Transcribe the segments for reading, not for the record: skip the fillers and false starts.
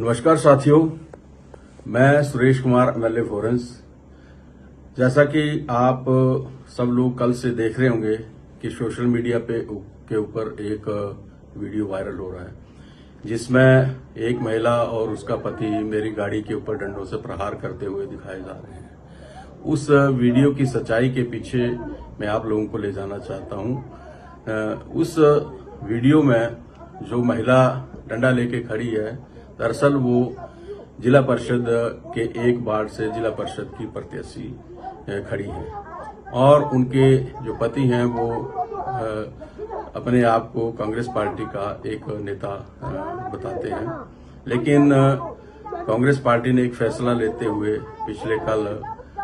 नमस्कार साथियों, मैं सुरेश कुमार एमएलए फोरेंस। जैसा कि आप सब लोग कल से देख रहे होंगे कि सोशल मीडिया के ऊपर एक वीडियो वायरल हो रहा है जिसमें एक महिला और उसका पति मेरी गाड़ी के ऊपर डंडों से प्रहार करते हुए दिखाए जा रहे हैं। उस वीडियो की सच्चाई के पीछे मैं आप लोगों को ले जाना चाहता हूं। उस वीडियो में जो महिला डंडा लेके खड़ी है, दरअसल वो जिला परिषद के एक वार्ड से जिला परिषद की प्रत्याशी खड़ी है और उनके जो पति हैं वो अपने आप को कांग्रेस पार्टी का एक नेता बताते हैं। लेकिन कांग्रेस पार्टी ने एक फैसला लेते हुए पिछले कल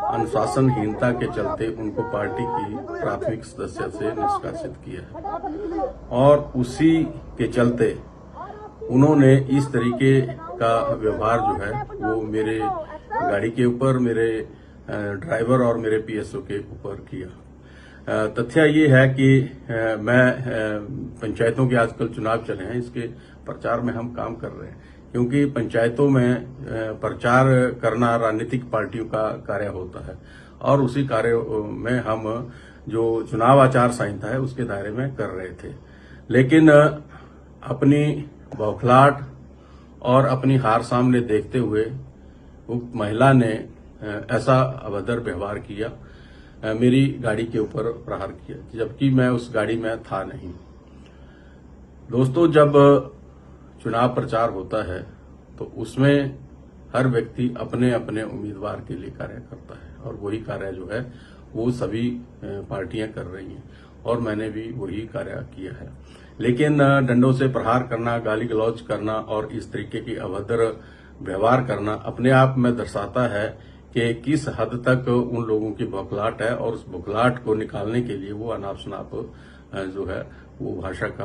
अनुशासनहीनता के चलते उनको पार्टी की प्राथमिक सदस्य से निष्कासित किया है और उसी के चलते उन्होंने इस तरीके का व्यवहार जो है वो मेरे गाड़ी के ऊपर, मेरे ड्राइवर और मेरे पीएसओ के ऊपर किया। तथ्य ये है कि मैं पंचायतों के आजकल चुनाव चले हैं, इसके प्रचार में हम काम कर रहे हैं क्योंकि पंचायतों में प्रचार करना राजनीतिक पार्टियों का कार्य होता है और उसी कार्य में हम जो चुनाव आचार संहिता है उसके दायरे में कर रहे थे। लेकिन अपनी बौखलाहट और अपनी हार सामने देखते हुए उक्त महिला ने ऐसा अभद्र व्यवहार किया, मेरी गाड़ी के ऊपर प्रहार किया, जबकि मैं उस गाड़ी में था नहीं। दोस्तों, जब चुनाव प्रचार होता है तो उसमें हर व्यक्ति अपने अपने उम्मीदवार के लिए कार्य करता है और वही कार्य जो है वो सभी पार्टियां कर रही हैं और मैंने भी वही कार्य किया है। लेकिन डंडों से प्रहार करना, गाली गलौज करना और इस तरीके की अभद्र व्यवहार करना अपने आप में दर्शाता है कि किस हद तक उन लोगों की बौखलाहट है और उस बौखलाहट को निकालने के लिए वो अनाप शनाप जो है वो भाषा का,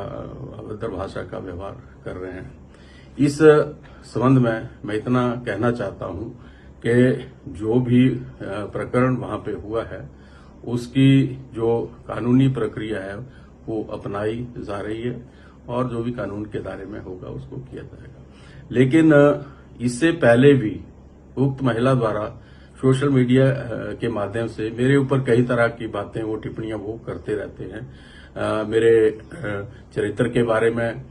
अभद्र भाषा का व्यवहार कर रहे हैं। इस संबंध में मैं इतना कहना चाहता हूं कि जो भी प्रकरण वहां पे हुआ है उसकी जो कानूनी प्रक्रिया है वो अपनाई जा रही है और जो भी कानून के दायरे में होगा उसको किया जाएगा। लेकिन इससे पहले भी उक्त महिला द्वारा सोशल मीडिया के माध्यम से मेरे ऊपर कई तरह की बातें, वो टिप्पणियां वो करते रहते हैं। मेरे चरित्र के बारे में,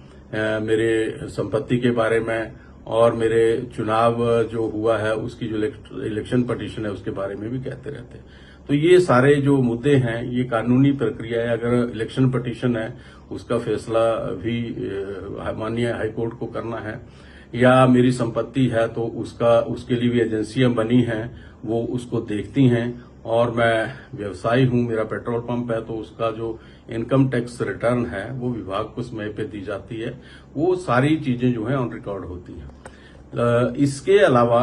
मेरे संपत्ति के बारे में और मेरे चुनाव जो हुआ है उसकी जो इलेक्शन पिटीशन है उसके बारे में भी कहते रहते हैं। तो ये सारे जो मुद्दे हैं ये कानूनी प्रक्रिया है। अगर इलेक्शन पिटीशन है उसका फैसला भी माननीय हाईकोर्ट को करना है, या मेरी संपत्ति है तो उसके लिए भी एजेंसियां बनी हैं, वो उसको देखती हैं। और मैं व्यवसायी हूं, मेरा पेट्रोल पंप है तो उसका जो इनकम टैक्स रिटर्न है वो विभाग को समय पे दी जाती है। वो सारी चीजें जो है ऑन रिकॉर्ड होती हैं। इसके अलावा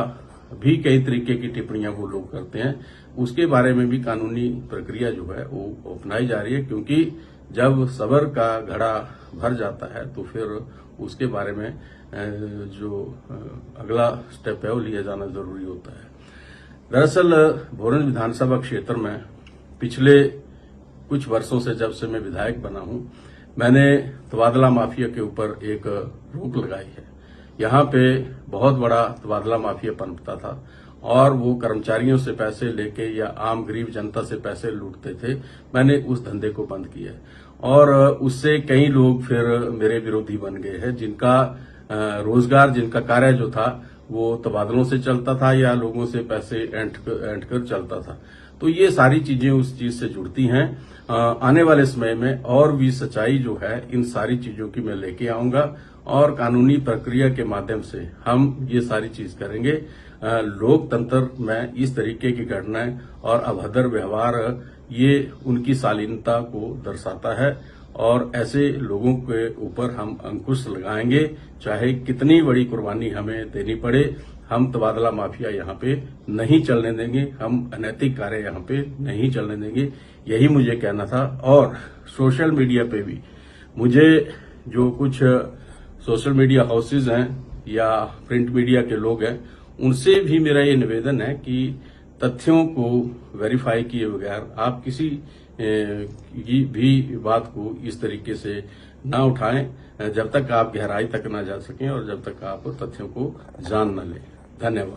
भी कई तरीके की टिप्पणियां वो लोग करते हैं, उसके बारे में भी कानूनी प्रक्रिया जो है वो अपनाई जा रही है क्योंकि जब सबर का घड़ा भर जाता है तो फिर उसके बारे में जो अगला स्टेप है वो लिया जाना जरूरी होता है। दरअसल भोरंज विधानसभा क्षेत्र में पिछले कुछ वर्षों से, जब से मैं विधायक बना हूं, मैंने तबादला माफिया के ऊपर एक रोक लगाई है। यहां पे बहुत बड़ा तबादला माफिया पनपता था और वो कर्मचारियों से पैसे लेके या आम गरीब जनता से पैसे लूटते थे। मैंने उस धंधे को बंद किया और उससे कई लोग फिर मेरे विरोधी बन गए हैं जिनका रोजगार, जिनका कार्य जो था वो तबादलों से चलता था या लोगों से पैसे ऐंठ कर चलता था। तो ये सारी चीजें उस चीज से जुड़ती हैं। आने वाले समय में और भी सच्चाई जो है इन सारी चीजों की मैं लेके आऊंगा और कानूनी प्रक्रिया के माध्यम से हम ये सारी चीज करेंगे। लोकतंत्र में इस तरीके की घटनाएं और अभद्र व्यवहार ये उनकी शालीनता को दर्शाता है और ऐसे लोगों के ऊपर हम अंकुश लगाएंगे, चाहे कितनी बड़ी कुर्बानी हमें देनी पड़े। हम तबादला माफिया यहाँ पे नहीं चलने देंगे, हम अनैतिक कार्य यहाँ पे नहीं चलने देंगे, यही मुझे कहना था। और सोशल मीडिया पे भी मुझे जो कुछ सोशल मीडिया हाउसेज हैं या प्रिंट मीडिया के लोग हैं उनसे भी मेरा ये निवेदन है कि तथ्यों को वेरीफाई किए बगैर आप किसी की भी बात को इस तरीके से ना उठाएं जब तक आप गहराई तक ना जा सकें और जब तक आप तथ्यों को जान न लें। धन्यवाद।